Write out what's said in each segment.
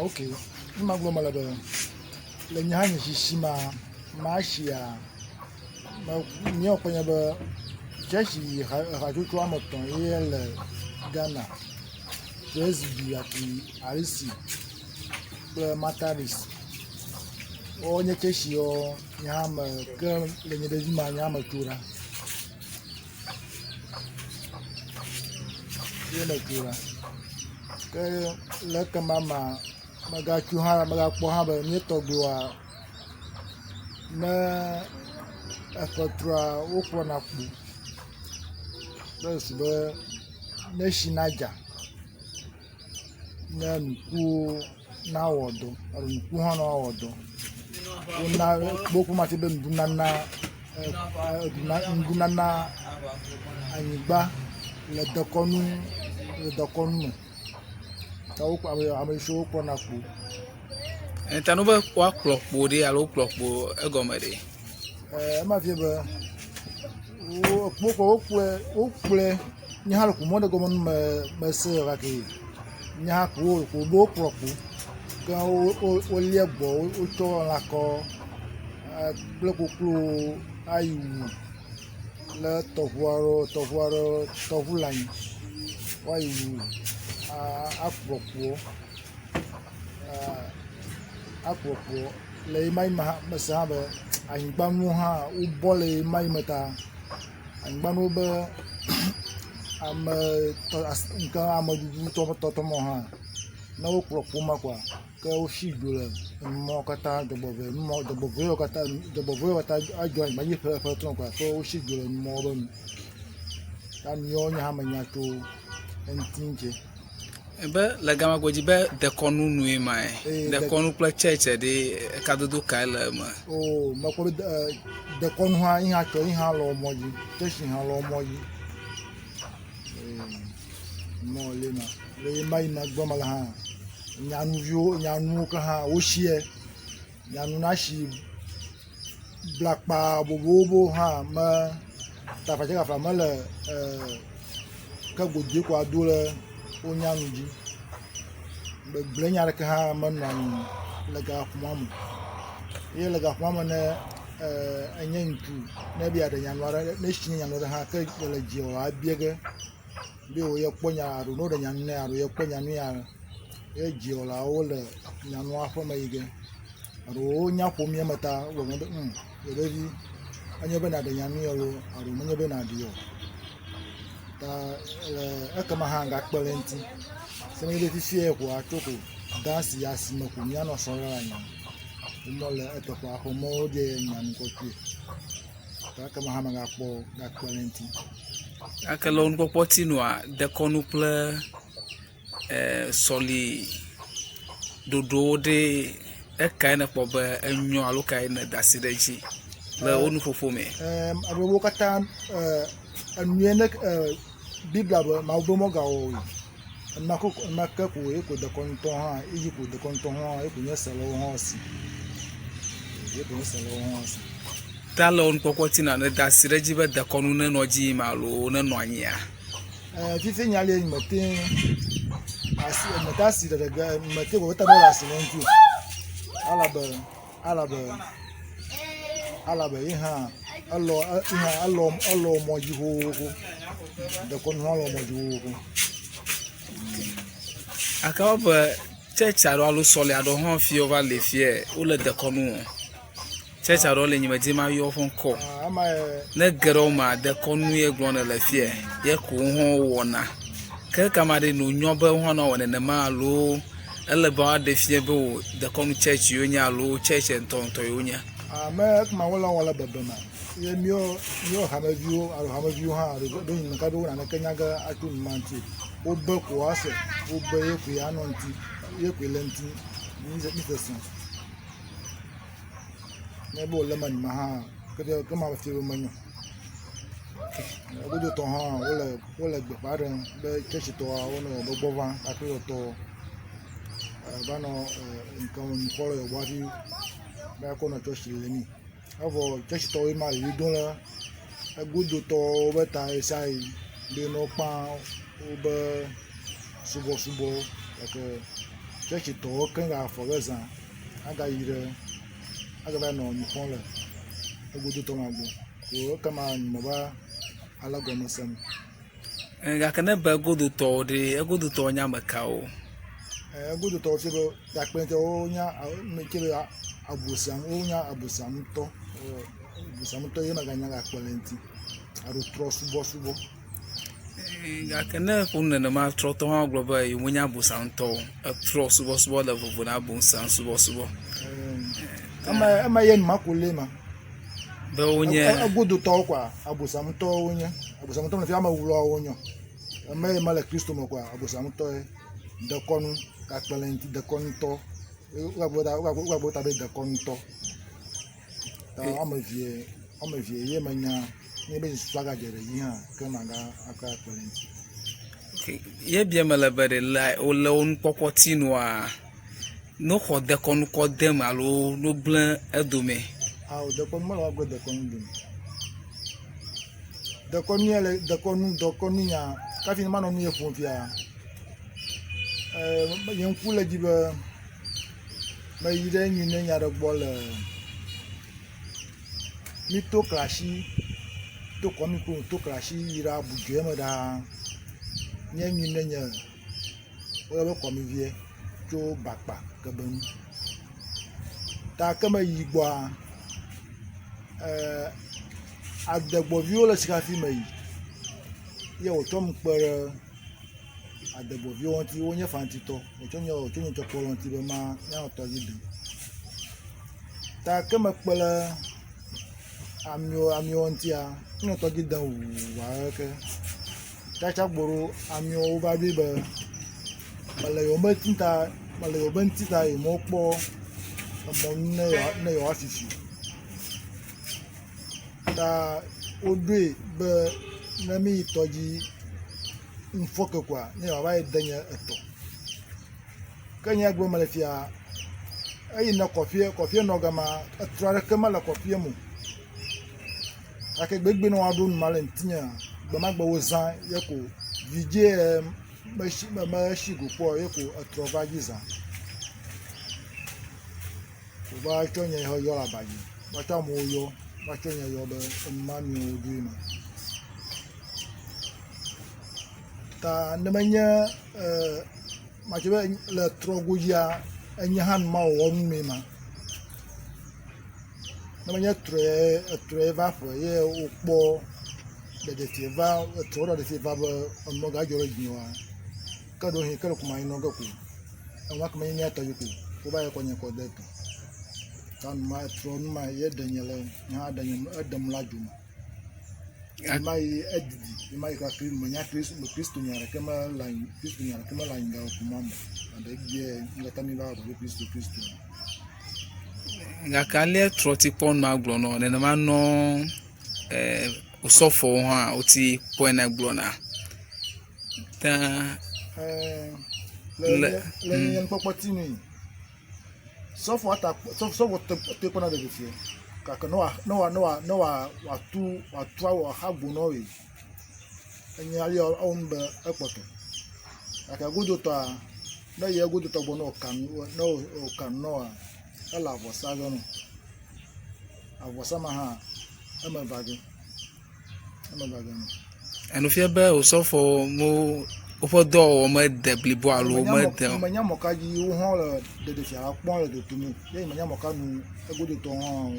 okay. Ma glo mala be. Le nyanya shishima mashia. Ma nyo kwanya be jeshi rajoto amoton yele Ghana. President ati Arisi. Be mataris. Onye keshi o nyama ke le nyede ma nyama tura. Yele tura. Ke le kama maga chuha maga poha be ni togwa na akotra okwo na ku be na shinaja na nku na wodo aru nku ha na wodo una boku mati be ndunana Ewenyigba le dokonu ta okwo ame so okwo na ku Tanu be kwa klokpo de alo klokpo egomede. Ma vie be okple ni hal ku mo de gomon me se ra ke ni ha ku bo klokpo ka o le gbo o to la ko blokuklu ayu le tovulan wa yu akpokpo le mai ma sa be Ewenyigba nu ha u bole mai meta Ewenyigba nu be ame to nka amadudu to mo ha na o kpokpo ma kwa ke o shigo le mo kata dobove mo dobove kata ajo ma yi fe to kwa so o shigo le mo be ta mi o nya ma nya to entinje Ebe le gama goji be dekonu nu mai dekonu kple church de kadodo kaile ma o ma ko dekonu ha ihe to ihe lo moji church ha lo moji mo le ma le mai na gboma la ha nyanu ka ha o shie nyanu na shi blackpa bobo ha ma ta fa ka fa ma le ka goji ko adole o nyanu ji be blenya ka ha ma na le ga kumamu ye le ga kumamu na enyentu na bia da nyanu ara na shi nyanu ha ka le ji o abiege bi o ye kponya aru no da nyanu na aru ye kponya nu ya e ji o la o le nyanu afo ma yige aru o nya po mi mata wo ngo ye be bi anyo be na da nyanu yo aru mo nyo be na di yo ta akama ha nga kpelenti se me de fi e ko atoko dance ya si mo ko nya no so ra nya mo le atoko aho mo de nyanu ko tu ta akama ha nga kpelenti akelo nko potinu a dekonu kple soli dodo de ekai na kpo be enyo alo kai na dasideji le onu fofo me abo kata anuyene bibla ma obo mo ga o na ka ko e ko de konto ha e ko de konto ha e ko nyeselo ha si e ko nyeselo ha si talo nko potina na dasideji be dekonu na noji malo na noanya fifi nyale mate asi metasi de ga mate ko ta bola si ntu alabe ihe allo mo jiho de kon allo mo jiho akawa be church aro alu soli ado hon fi over le fie o le dekonu church aro le nyima ma yo fon ko na gero ma dekonu ye gbon le fie ye ko ho wona ke kamade no nyobe ho na wona na ma alo ele ba de fie be dekonu church yo nya alo church entonto yo nya me kuma wala bebe ma ye mio hamavio ha do nka do na kenya ga atu manti o be ko ase o be ye ku ya no nti ye ku lenti ni sesan ne bo le man ma ha ke ma fi manyo o do to ha wala gbe pare be kechi to a wono bo bovan akiro to bano nkan folo yo wati ba ko na to shile ni avo kechi to ma yi don la agudo to beta esai de no pa o be subo like church to kan ga for reason aga yire aga ba no mi kon le egudu to ma gbo ko kama mo ba alago mo sem ga kana ba egudu to nya maka o egudu to se bo ya pe te o nya me kire abusam o nya abusam to yema ga nya ga kwalenti aro trust subo ga kana kunna na ma troto ha global yi munya abusam to trust subo la vovo na abusam subo ama yen makulema be onye agudu to kwa abusam to onye abusam to na fi ama wulo onyo ama e mala Kristo mo kwa abusam to de konu ka talenti de konu to wa boda be de konu to ta ama vie ye manya ni be swaga jere yi ha ke manga aka talenti ye bia mala bere la o le on kokotinu a no ko de konu ko dem alo no blan edome o de konu mala wa de konu dum de konu ele de konu nya ka fi ma no ni e fon fia yen kula jibe ma yide nyi ne nya de bol mi to klashi to komi ko to klashi ira buju e da nye nyi ne nya o be komi vie to bakpa ke ben ta kama yigbo adegbo viola sika fi mai ye o tom pere adegbo vi won ti o nye fanti to o tonyo to polon ti be ma ya o to yidu ta kama pele amio ontia no to gidan wa ke ta cha gboro amio o ba bi be male yo bentita e mo po mo ne yo afisi ta odwe be na mi toji nfoke kwa ne wa ba danya eto kanya gbo malafia ayi na kofie no gama atrare kama la kofie mu ake gbegbe no adun malentinya gba magba wozan yeko vije ma shigo po yeko atrova giza ba chonya ho yo la baji ba ta mo yo ba chonya yo be mami oduma ta nemanya ma chebe le trogoja enya han ma won me ma nemanya tre va fo ye opo de ti va toro de ti va mo ga joro jinwa ka do hin ka ko ma ino ga ku anwa ka me nya to yuku ko ba ya ko nya ko de to tan ma tron ma ye danyele nya danyem adam la juma mai edidi mai ka kri mo nya Kristo nya ra kema la Kristo nya ra kema la nga ku mamba ande ye ngata mi ba do Kristo nga kale troti pon ma glo no ne ma no usofo ho a oti pon na glo na ta le yen popoti ni sofo te pona de fie ka no wa tu wa hagbo no we enyi ali on be epoto aka gudo to na ye gudo to bo no kan no ala vosa go no avosa ma ha ama bage no enu fie be usofo mo ofodo o ma deblibo alo ma de manya mokaji wo ho de fia pon le de tumi ye manya mokanu egudo to ho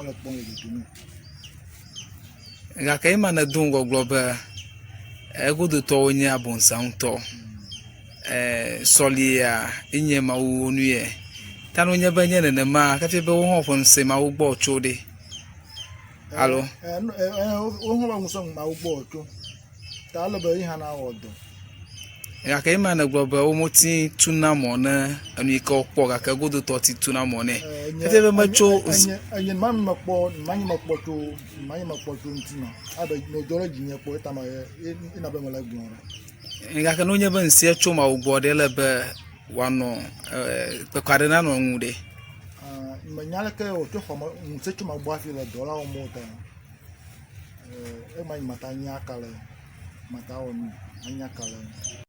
le pon le de tumi ga kai ma na dungo global egudo to onye abonsan to solia inye ma wo nu ye tanu onye banye ne ma ka fie be wo ho fon se ma wo gbo chode alo wo ho ba muso ma wo gbo cho ta lo be ha na odo ya ka ima na global o moti tunamo na anu ika okpo ga ka godo to ti tunamo ne ete be macho enye man makpo to ntino aba no joro jinye po eta ma ina be mala gbon nga ka no nya ban se cho ma ugbo de le be wano pe kwade na no ngude manyala ke o to homo se cho ma gbo afi le dola o mota e ma matanya kale mata o anya kale